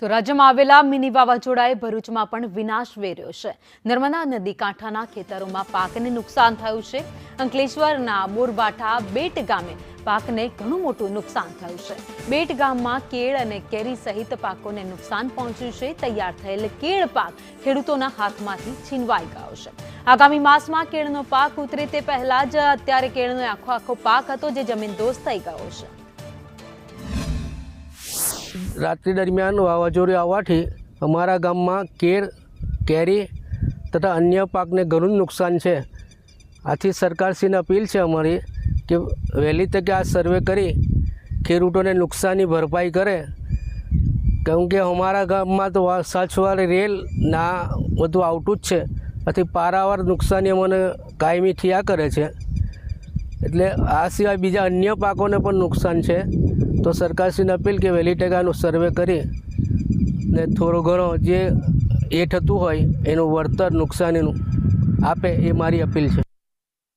તો રાજ્યમાં આવેલા મિની વાવાઝોડાએ ભરૂચમાં પણ વિનાશ વેર્યો છે। નર્મદા નદી કાંઠાના ખેતરોમાં પાકને નુકસાન થયું છે। અંકલેશ્વરના બોરબાઠા બેટ ગામે પાકને ઘણું મોટું નુકસાન થયું છે। બેટ ગામમાં કેળ અને કેરી સહિત પાકોને નુકસાન પહોંચ્યું છે। તૈયાર થયેલ કેળ પાક ખેડૂતોના હાથમાંથી છીનવાઈ ગયો છે। આગામી માસમાં કેળનો પાક ઉતરે તે પહેલા જ અત્યારે કેળનો આખો પાક હતો જે જમીનદોસ્ત થઈ ગયો છે। रात्रि दरमियान वावाजोड़े आववाथी अमारा गाम में केर केरी तथा अन्य पाक ने घणुं नुकसान है। आथी सरकारश्री ने अपील है अमारी कि वहेली तके आ सर्वे करी खेडूतों ने नुकसानी भरपाई करे, क्योंकि अमारा गाम में तो साचवार रेल ना बधुं आवतुं ज छे। आथी पारावार नुकसानी अमने कायमी थया करे छे। एटले आ सिवाय बीजा अन्य पाकों ने पण नुकसान है। तो सरकारश्री ने अपील के वहेली टकानो सर्वे करी ने थोड़ो घणो जे ए थतुं होय एनुं वळतर नुकसानीनुं आपे ए मारी अपील है।